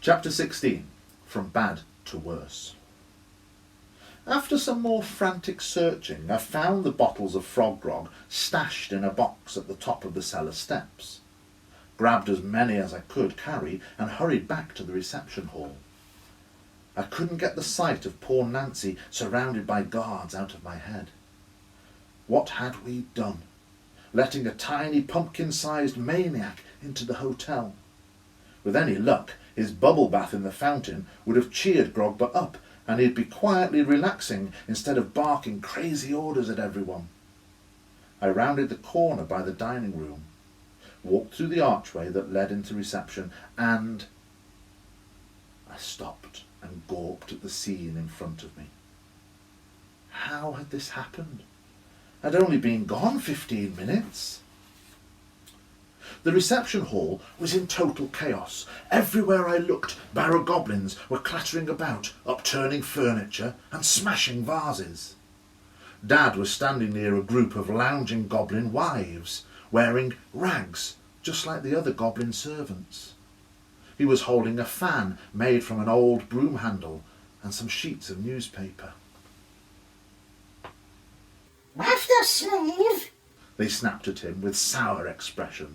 Chapter 16. From Bad to Worse. After some more frantic searching, I found the bottles of frog grog stashed in a box at the top of the cellar steps, grabbed as many as I could carry, and hurried back to the reception hall. I couldn't get the sight of poor Nancy surrounded by guards out of my head. What had we done? Letting a tiny pumpkin-sized maniac into the hotel. With any luck, his bubble bath in the fountain would have cheered Grogba up, and he'd be quietly relaxing instead of barking crazy orders at everyone. I rounded the corner by the dining room, walked through the archway that led into reception, and I stopped and gawped at the scene in front of me. How had this happened? I'd only been gone 15 minutes. The reception hall was in total chaos. Everywhere I looked, barrow goblins were clattering about, upturning furniture and smashing vases. Dad was standing near a group of lounging goblin wives, wearing rags, just like the other goblin servants. He was holding a fan made from an old broom handle and some sheets of newspaper. "Master slave!" They snapped at him with sour expressions.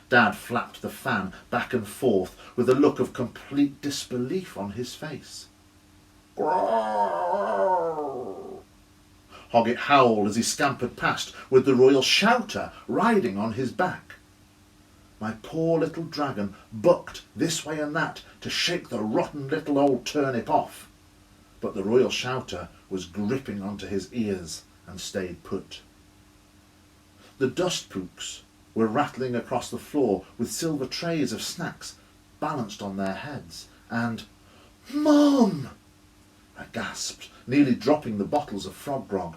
Dad flapped the fan back and forth with a look of complete disbelief on his face. Hoggett howled as he scampered past with the royal shouter riding on his back. My poor little dragon bucked this way and that to shake the rotten little old turnip off, but the royal shouter was gripping onto his ears and stayed put. The dust pooks were rattling across the floor with silver trays of snacks balanced on their heads, and "Mum!" I gasped, nearly dropping the bottles of frog grog.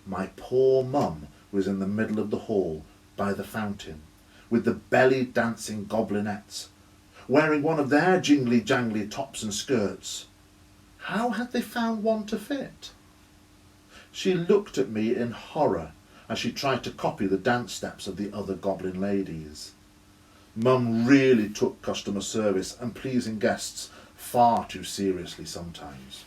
My poor mum was in the middle of the hall by the fountain, with the belly-dancing goblinettes, wearing one of their jingly-jangly tops and skirts. How had they found one to fit? She looked at me in horror as she tried to copy the dance steps of the other goblin ladies. Mum really took customer service and pleasing guests far too seriously sometimes.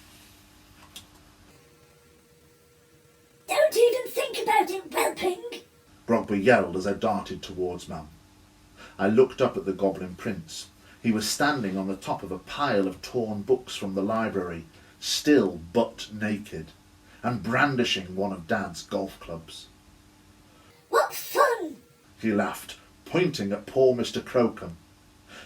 "Don't even think about it, whelping!" Grogba yelled as I darted towards Mum. I looked up at the goblin prince. He was standing on the top of a pile of torn books from the library, still butt naked, and brandishing one of Dad's golf clubs. "What fun!" He laughed, pointing at poor Mr. Crocombe.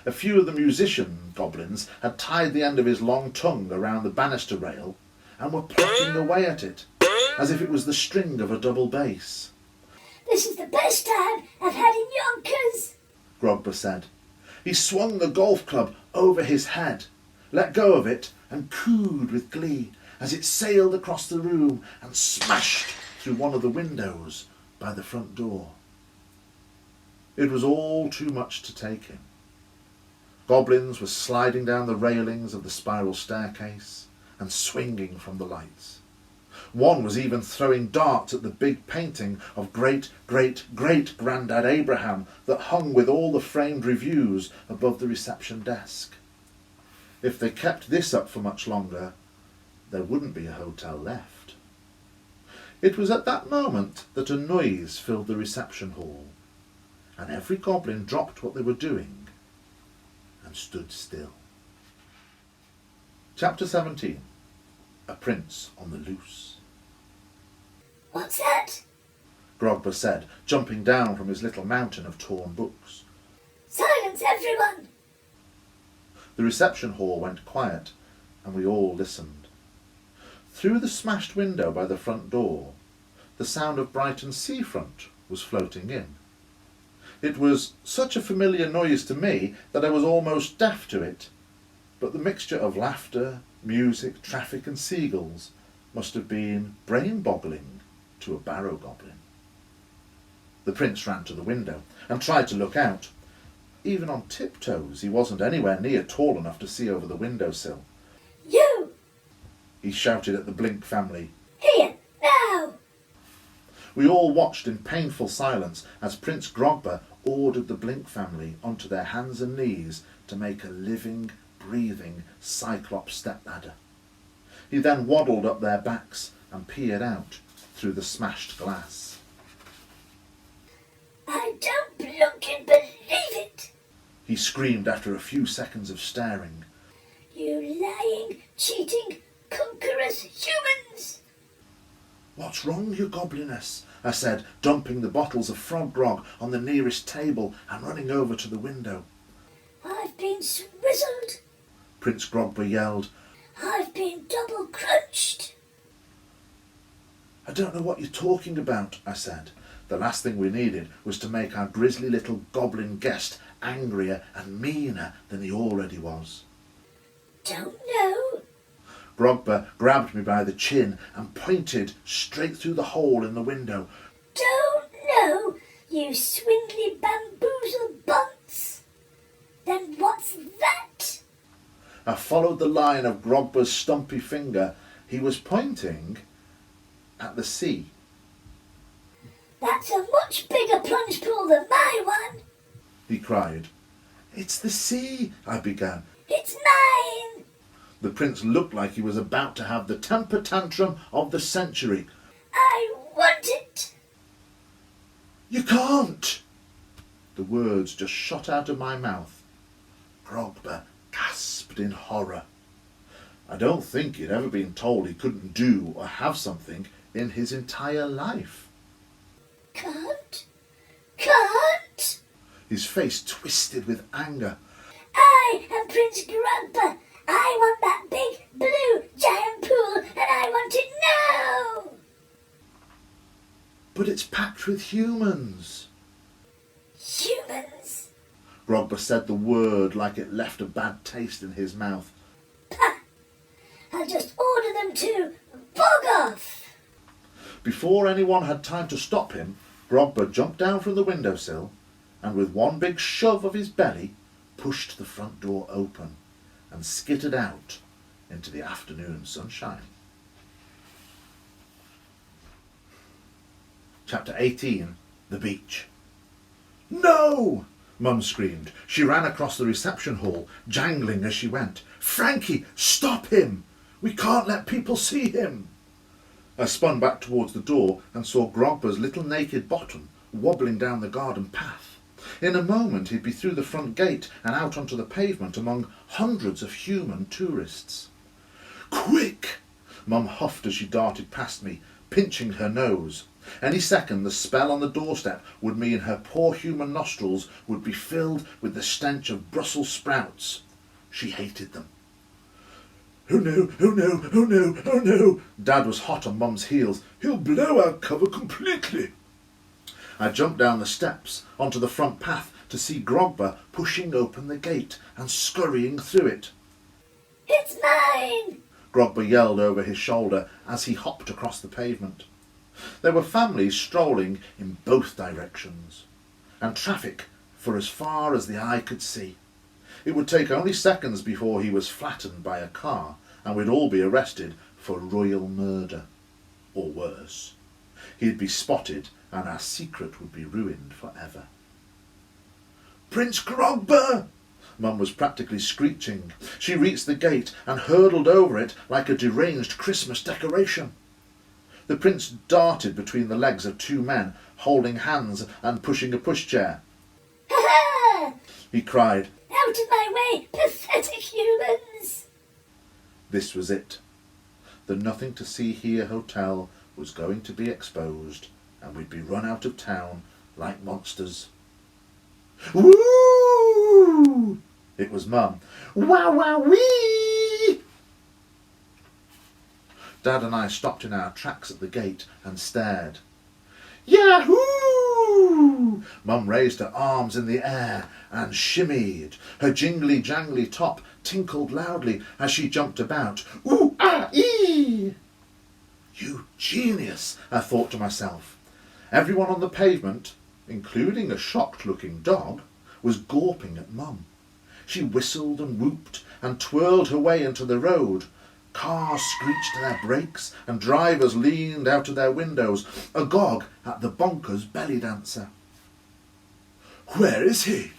A few of the musician goblins had tied the end of his long tongue around the banister rail and were plucking away at it, as if it was the string of a double bass. "This is the best time I've had in Yonkers," Grogba said. He swung the golf club over his head, let go of it, and cooed with glee as it sailed across the room and smashed through one of the windows by the front door. It was all too much to take in. Goblins were sliding down the railings of the spiral staircase and swinging from the lights. One was even throwing darts at the big painting of great-great-great-granddad Abraham that hung with all the framed reviews above the reception desk. If they kept this up for much longer, there wouldn't be a hotel left. It was at that moment that a noise filled the reception hall, and every goblin dropped what they were doing and stood still. Chapter 17. A Prince on the Loose. "What's that?" Grogba said, jumping down from his little mountain of torn books. "Silence, everyone!" The reception hall went quiet, and we all listened. Through the smashed window by the front door, the sound of Brighton's seafront was floating in. It was such a familiar noise to me that I was almost deaf to it, but the mixture of laughter, music, traffic and seagulls must have been brain-boggling to a barrow goblin. The prince ran to the window and tried to look out. Even on tiptoes, he wasn't anywhere near tall enough to see over the windowsill. "You! He shouted at the Blink family. Here, now!" We all watched in painful silence as Prince Grogba ordered the Blink family onto their hands and knees to make a living, fast-breathing cyclops stepladder. He then waddled up their backs and peered out through the smashed glass. I don't blinking believe it! He screamed after a few seconds of staring. You lying, cheating, conquerors humans! "What's wrong, your gobliness?" I said, dumping the bottles of frog grog on the nearest table and running over to the window. I've been swizzled. Prince Grogber yelled. I've been double crunched. "I don't know what you're talking about," I said. The last thing we needed was to make our grisly little goblin guest angrier and meaner than he already was. Don't know. Grogber grabbed me by the chin and pointed straight through the hole in the window. Don't know, you swindly bamboozle bunts. Then what's that? I followed the line of Grogber's stumpy finger. He was pointing at the sea. That's a much bigger plunge pool than my one. He cried. "It's the sea," I began. It's mine. The prince looked like he was about to have the temper tantrum of the century. I want it. "You can't!" The words just shot out of my mouth. Grogber gasped in horror. I don't think he'd ever been told he couldn't do or have something in his entire life. Can't? Can't? His face twisted with anger. I am Prince Grogber. I want that big, blue, giant pool, and I want it now! "But it's packed with humans." Humans? Grogber said the word like it left a bad taste in his mouth. Pah! I'll just order them to bog off! Before anyone had time to stop him, Grogber jumped down from the windowsill and with one big shove of his belly pushed the front door open and skittered out into the afternoon sunshine. Chapter 18. The Beach. "No!" Mum screamed. She ran across the reception hall, jangling as she went. "Frankie, stop him! We can't let people see him!" I spun back towards the door and saw Grogber's little naked bottom wobbling down the garden path. In a moment he'd be through the front gate and out onto the pavement among hundreds of human tourists. "Quick!" Mum huffed as she darted past me, pinching her nose. Any second the spell on the doorstep would mean her poor human nostrils would be filled with the stench of Brussels sprouts. She hated them. "Oh no, oh no, oh no, oh no!" Dad was hot on Mum's heels. "He'll blow our cover completely." I jumped down the steps onto the front path to see Grogber pushing open the gate and scurrying through it. It's mine! Grogber yelled over his shoulder as he hopped across the pavement. There were families strolling in both directions, and traffic for as far as the eye could see. It would take only seconds before he was flattened by a car, and we'd all be arrested for royal murder, or worse. He'd be spotted, and our secret would be ruined forever. "Prince Grogber!" Mum was practically screeching. She reached the gate and hurtled over it like a deranged Christmas decoration. The prince darted between the legs of two men, holding hands and pushing a pushchair. Ha-ha! He cried. Out of my way, pathetic humans! This was it. The Nothing to See Here hotel was going to be exposed, and we'd be run out of town like monsters. "Woo!" It was Mum. "Wow, wow, wee!" Dad and I stopped in our tracks at the gate and stared. "Yahoo!" Mum raised her arms in the air and shimmied. Her jingly-jangly top tinkled loudly as she jumped about. "Ooh, ah, ee!" You genius, I thought to myself. Everyone on the pavement, including a shocked-looking dog, was gawping at Mum. She whistled and whooped and twirled her way into the road. Cars screeched their brakes and drivers leaned out of their windows, agog at the bonkers belly dancer. "Where is he?"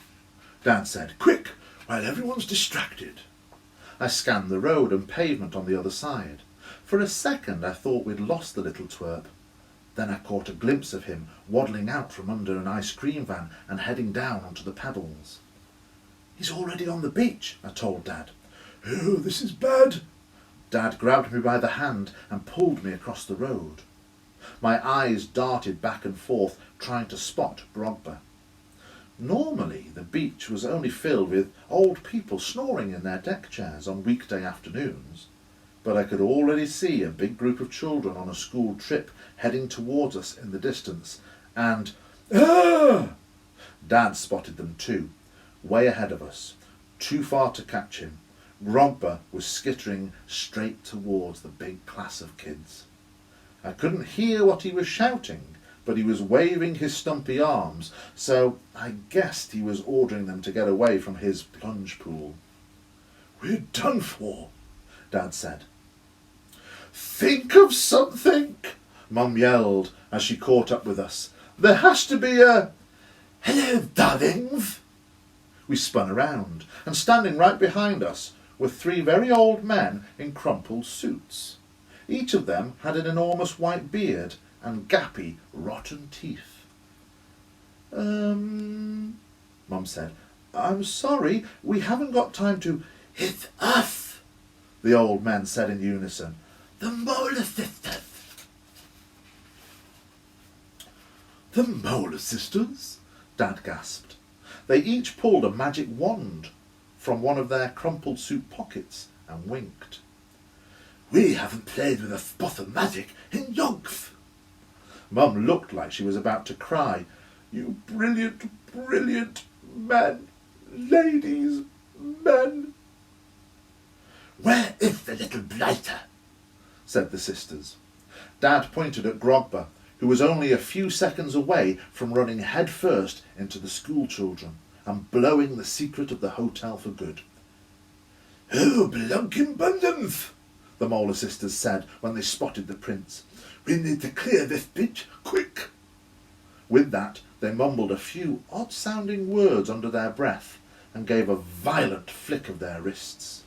Dad said. "Quick, while everyone's distracted." I scanned the road and pavement on the other side. For a second I thought we'd lost the little twerp. Then I caught a glimpse of him waddling out from under an ice cream van and heading down onto the pebbles. "He's already on the beach," I told Dad. "Oh, this is bad." Dad grabbed me by the hand and pulled me across the road. My eyes darted back and forth, trying to spot Grogba. Normally, the beach was only filled with old people snoring in their deck chairs on weekday afternoons, but I could already see a big group of children on a school trip heading towards us in the distance, and Dad spotted them too, way ahead of us, too far to catch him. Grogba was skittering straight towards the big class of kids. I couldn't hear what he was shouting, but he was waving his stumpy arms, so I guessed he was ordering them to get away from his plunge pool. "We're done for," Dad said. "Think of something," Mum yelled as she caught up with us. "There has to be a—" "Hello, darlings." We spun around, and standing right behind us were three very old men in crumpled suits. Each of them had an enormous white beard and gappy, rotten teeth. Mum said, "I'm sorry, we haven't got time to—" "It's us," the old men said in unison. "The Molar Sisters." "The Molar Sisters?" Dad gasped. They each pulled a magic wand from one of their crumpled suit pockets and winked. "We haven't played with a spot of magic in yonks." Mum looked like she was about to cry. "You brilliant, brilliant men, ladies, men." "Where is the little blighter?" said the sisters. Dad pointed at Grogba, who was only a few seconds away from running head first into the school children and blowing the secret of the hotel for good. "Oh, blunkin' bundums," the Molar Sisters said when they spotted the prince. "We need to clear this bitch, quick." With that, they mumbled a few odd-sounding words under their breath and gave a violent flick of their wrists.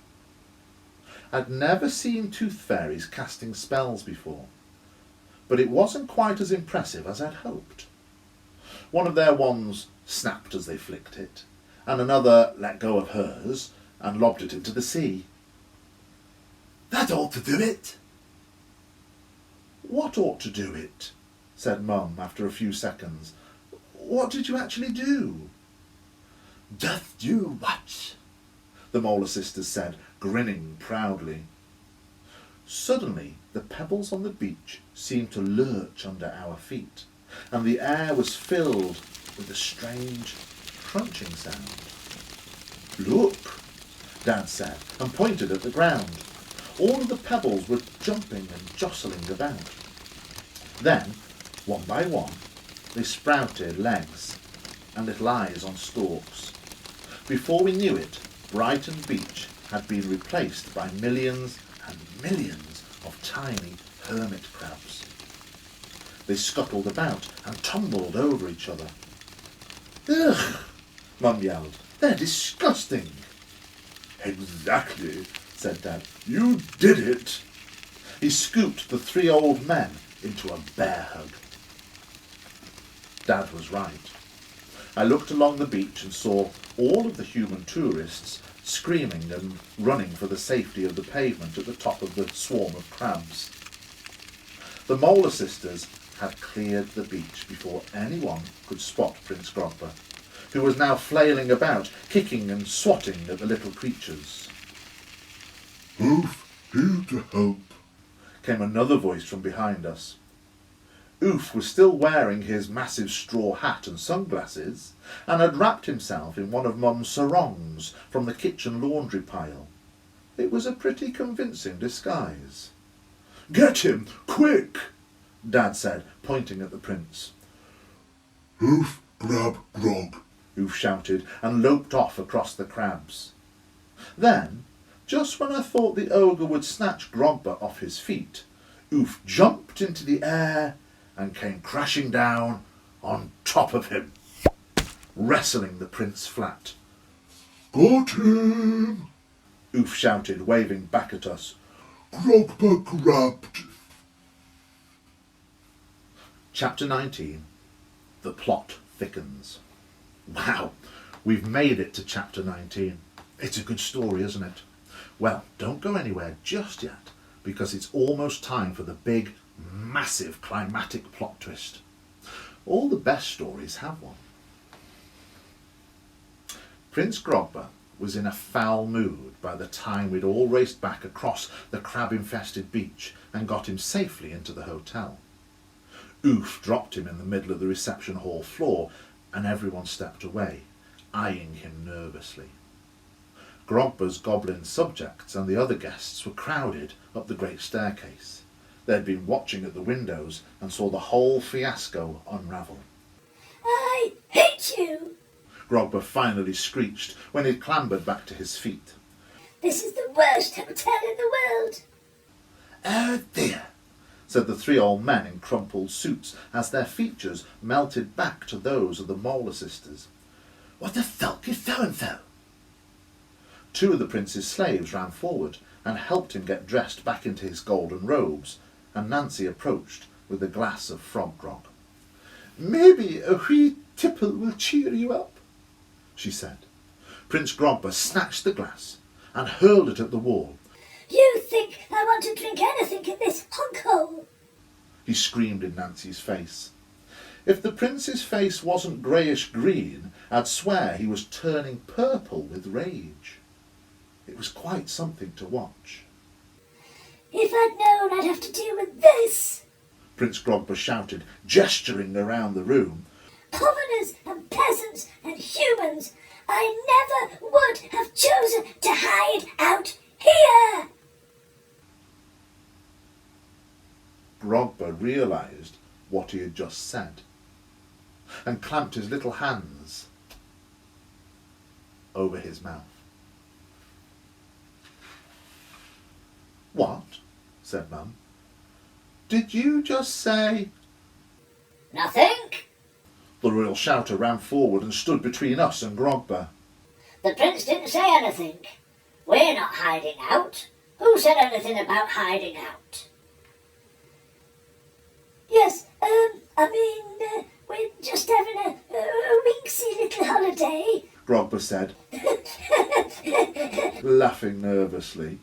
I'd never seen tooth fairies casting spells before, but it wasn't quite as impressive as I'd hoped. One of their wands snapped as they flicked it, and another let go of hers and lobbed it into the sea. "That ought to do it." "What ought to do it?" said Mum after a few seconds. "What did you actually do?" "Just you watch," the Molar Sisters said, grinning proudly. Suddenly, the pebbles on the beach seemed to lurch under our feet, and the air was filled with a strange crunching sound. "Look," Dad said, and pointed at the ground. All of the pebbles were jumping and jostling about. Then, one by one, they sprouted legs and little eyes on stalks. Before we knew it, Brighton Beach had been replaced by millions and millions of tiny hermit crabs. They scuttled about and tumbled over each other. "Ugh!" Mum yelled. "They're disgusting." "Exactly," said Dad. "You did it." He scooped the three old men into a bear hug. Dad was right. I looked along the beach and saw all of the human tourists screaming and running for the safety of the pavement at the top of the swarm of crabs. The Molar Sisters had cleared the beach before anyone could spot Prince Grogba, who was now flailing about, kicking and swatting at the little creatures. "Oof, here to help," came another voice from behind us. Oof was still wearing his massive straw hat and sunglasses, and had wrapped himself in one of Mum's sarongs from the kitchen laundry pile. It was a pretty convincing disguise. "Get him, quick!" Dad said, pointing at the prince. "Oof, grab Grog," Oof shouted, and loped off across the crabs. Then, just when I thought the ogre would snatch Grogba off his feet, Oof jumped into the air and came crashing down on top of him, wrestling the prince flat. "Got him!" Oof shouted, waving back at us. Grogba grabbed. Chapter 19. The plot thickens. Wow, we've made it to chapter 19. It's a good story, isn't it? Well, don't go anywhere just yet, because it's almost time for the big, massive climatic plot twist. All the best stories have one. Prince Grogba was in a foul mood by the time we'd all raced back across the crab-infested beach and got him safely into the hotel. Oof dropped him in the middle of the reception hall floor, and everyone stepped away, eyeing him nervously. Grogba's goblin subjects and the other guests were crowded up the great staircase. They'd been watching at the windows and saw the whole fiasco unravel. I hate you! Grogba finally screeched when he'd clambered back to his feet. This is the worst hotel in the world. Oh dear, said the three old men in crumpled suits as their features melted back to those of the Molar sisters. What the felk is so-and-so? Two of the prince's slaves ran forward and helped him get dressed back into his golden robes, and Nancy approached with a glass of frog grog. Maybe a wee tipple will cheer you up, she said. Prince Grogba snatched the glass and hurled it at the wall. You think I want to drink anything in this honk-hole? He screamed in Nancy's face. If the prince's face wasn't greyish-green, I'd swear he was turning purple with rage. It was quite something to watch. If I'd known I'd have to deal with this, Prince Grogba shouted, gesturing around the room. commoners and peasants and humans, I never would have chosen to hide out here. Grogba realised what he had just said and clamped his little hands over his mouth. What? Said Mum. Did you just say... Nothing. The royal shouter ran forward and stood between us and Grogba. The prince didn't say anything. We're not hiding out. Who said anything about hiding out? Yes, we're just having a winksy little holiday. Grogba said, laughing nervously.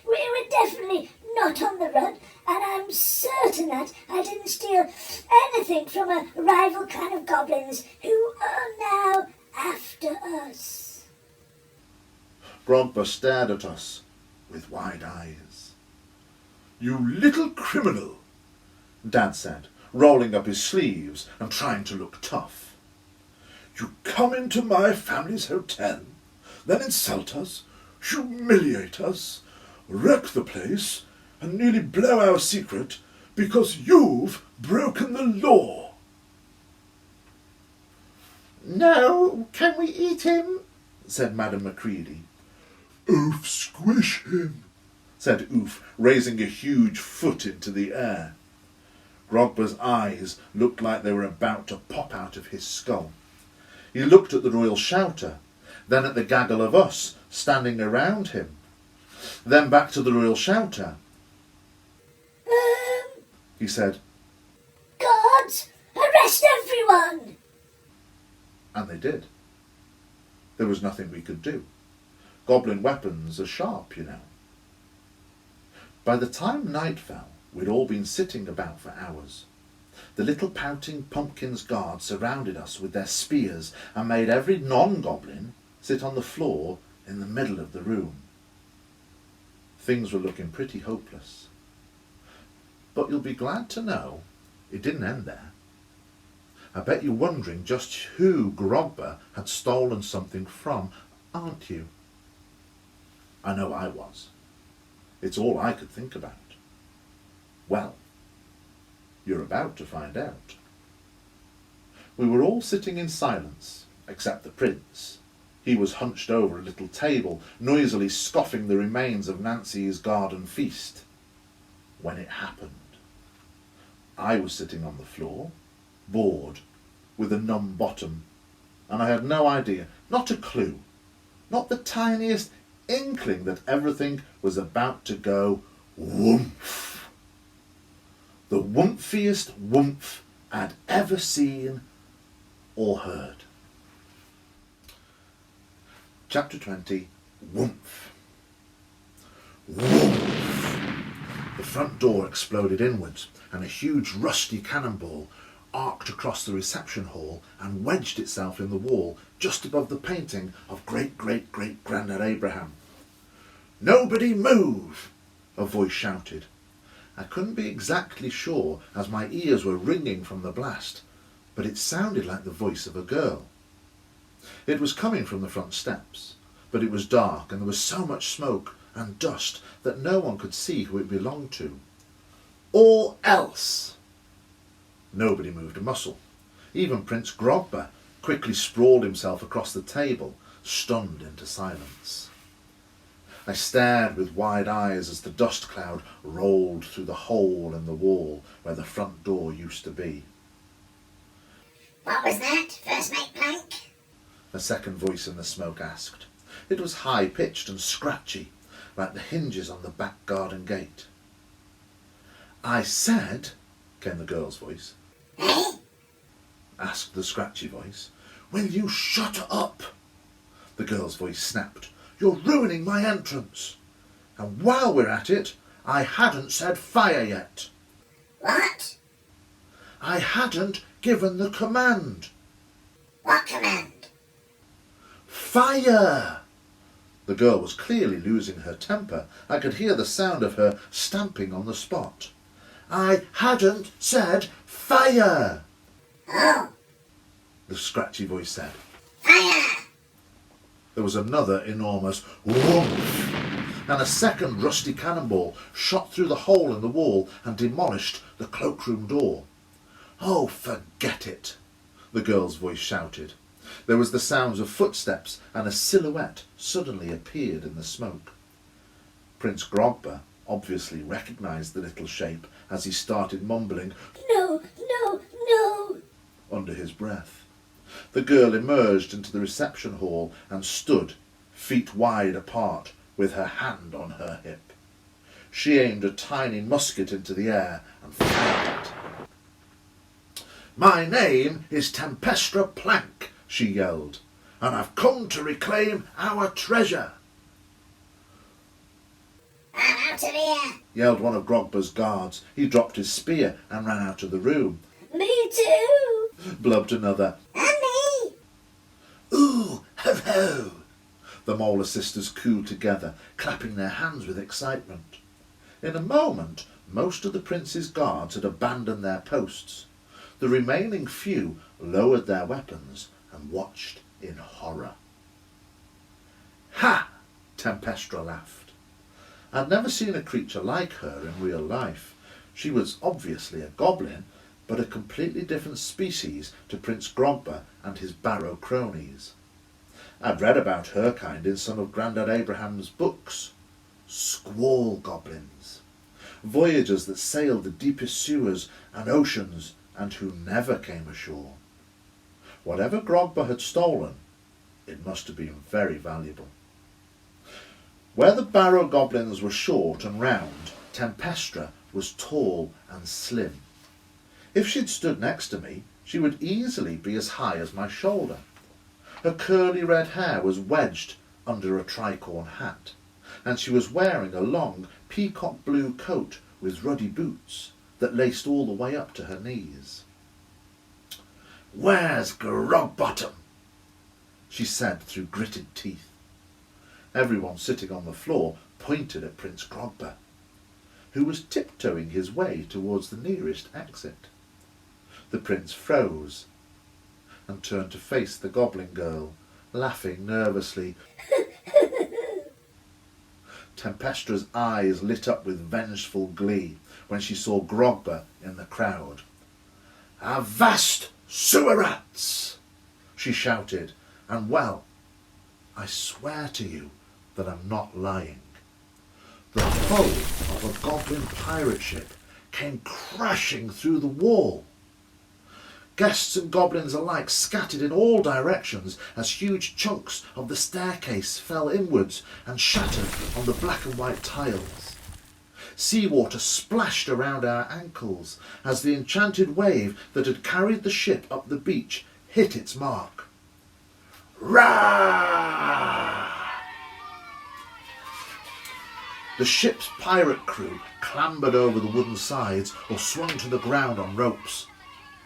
We're definitely not on the run, and I'm certain that I didn't steal anything from a rival clan of goblins who are now after us. Grogba stared at us with wide eyes. You little criminal, Dad said, rolling up his sleeves and trying to look tough. You come into my family's hotel, then insult us, humiliate us, wreck the place, and nearly blow our secret because you've broken the law. No, can we eat him? Said Madame Macready. Oof, squish him, said Oof, raising a huge foot into the air. Grogba's eyes looked like they were about to pop out of his skull. He looked at the royal shouter, then at the gaggle of us standing around him, then back to the royal shouter. He said, Guards, arrest everyone! And they did. There was nothing we could do. Goblin weapons are sharp, you know. By the time night fell, we'd all been sitting about for hours. The little pouting pumpkin's guards surrounded us with their spears and made every non-goblin sit on the floor in the middle of the room. Things were looking pretty hopeless. But you'll be glad to know it didn't end there. I bet you're wondering just who Grogba had stolen something from, aren't you? I know I was. It's all I could think about. Well, you're about to find out. We were all sitting in silence, except the prince. He was hunched over a little table, noisily scoffing the remains of Nancy's garden feast. When it happened, I was sitting on the floor, bored, with a numb bottom, and I had no idea, not a clue, not the tiniest inkling that everything was about to go woomph. The woomfiest woomph I'd ever seen or heard. Chapter 20. Woomph. Woomph. The front door exploded inwards, and a huge rusty cannonball arced across the reception hall and wedged itself in the wall just above the painting of great-great-great-granddad Abraham. "Nobody move!" a voice shouted. I couldn't be exactly sure, as my ears were ringing from the blast, but it sounded like the voice of a girl. It was coming from the front steps, but it was dark and there was so much smoke and dust that no one could see who it belonged to. Or else! Nobody moved a muscle. Even Prince Grogba quickly sprawled himself across the table, stunned into silence. I stared with wide eyes as the dust cloud rolled through the hole in the wall where the front door used to be. What was that, First Mate Plank? A second voice in the smoke asked. It was high-pitched and scratchy, like the hinges on the back garden gate. "I said," came the girl's voice. Eh? Asked the scratchy voice. "Will you shut up?" The girl's voice snapped. "You're ruining my entrance. And while we're at it, I hadn't said fire yet." What? "I hadn't given the command." What command? "Fire!" The girl was clearly losing her temper. I could hear the sound of her stamping on the spot. "I hadn't said fire!" Oh, the scratchy voice said. fire! There was another enormous whoomph, and a second rusty cannonball shot through the hole in the wall and demolished the cloakroom door. "Oh, forget it," the girl's voice shouted. There was the sounds of footsteps, and a silhouette suddenly appeared in the smoke. Prince Grogba obviously recognised the little shape as he started mumbling No, no, no! under his breath. The girl emerged into the reception hall and stood, feet wide apart, with her hand on her hip. She aimed a tiny musket into the air and fired it. "My name is Tempestra Plank," she yelled, "and I've come to reclaim our treasure." I'm out of here! Yelled one of Grogba's guards. He dropped his spear and ran out of the room. Me too! Blubbed another. And me! "Ooh, ho-ho!" The Molar sisters cooed together, clapping their hands with excitement. In a moment, most of the prince's guards had abandoned their posts. The remaining few lowered their weapons and watched in horror. "Ha!" Tempestra laughed. I'd never seen a creature like her in real life. She was obviously a goblin, but a completely different species to Prince Grogba and his barrow cronies. I'd read about her kind in some of Grandad Abraham's books. Squall goblins. Voyagers that sailed the deepest sewers and oceans and who never came ashore. Whatever Grogba had stolen, it must have been very valuable. Where the barrow goblins were short and round, Tempestra was tall and slim. If she'd stood next to me, she would easily be as high as my shoulder. Her curly red hair was wedged under a tricorn hat, and she was wearing a long peacock blue coat with ruddy boots that laced all the way up to her knees. "Where's Grogbottom?" she said through gritted teeth. Everyone sitting on the floor pointed at Prince Grogba, who was tiptoeing his way towards the nearest exit. The prince froze and turned to face the goblin girl, laughing nervously. Tempestra's eyes lit up with vengeful glee when she saw Grogba in the crowd. "Avast, sewer rats!" she shouted, and well, I swear to you that I'm not lying. The hull of a goblin pirate ship came crashing through the wall. Guests and goblins alike scattered in all directions as huge chunks of the staircase fell inwards and shattered on the black and white tiles. Seawater splashed around our ankles as the enchanted wave that had carried the ship up the beach hit its mark. Rah! The ship's pirate crew clambered over the wooden sides or swung to the ground on ropes.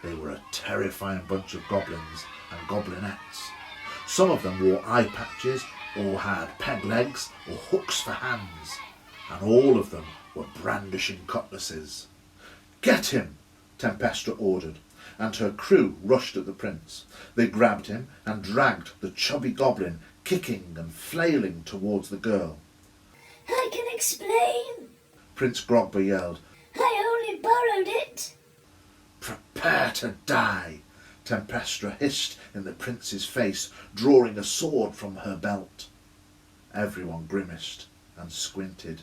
They were a terrifying bunch of goblins and goblinettes. Some of them wore eye patches or had peg legs or hooks for hands, and all of them were brandishing cutlasses. "Get him!" Tempestra ordered, and her crew rushed at the prince. They grabbed him and dragged the chubby goblin, kicking and flailing towards the girl. I can explain. Prince Grogba yelled. I only borrowed it. "Prepare to die," Tempestra hissed in the prince's face, drawing a sword from her belt. Everyone grimaced and squinted.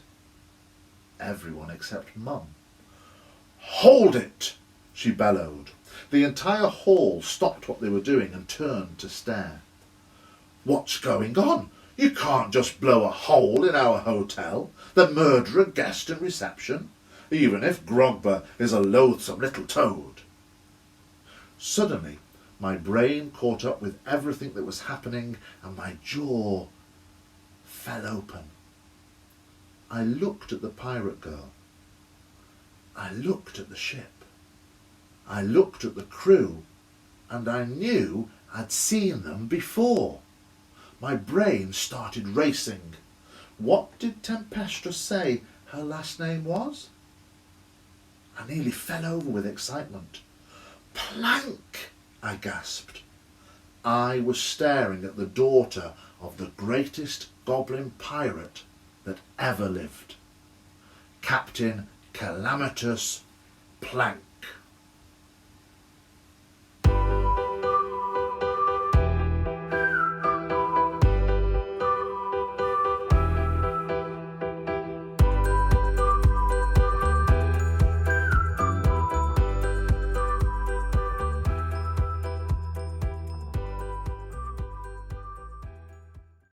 Everyone except Mum. "Hold it!" she bellowed. The entire hall stopped what they were doing and turned to stare. "What's going on? You can't just blow a hole in our hotel, then murder a guest in reception, even if Grogba is a loathsome little toad." Suddenly, my brain caught up with everything that was happening and my jaw fell open. I looked at the pirate girl. I looked at the ship. I looked at the crew, and I knew I'd seen them before. My brain started racing. What did Tempestra say her last name was? I nearly fell over with excitement. "Plank!" I gasped. I was staring at the daughter of the greatest goblin pirate that ever lived. Captain Calamitous Plank.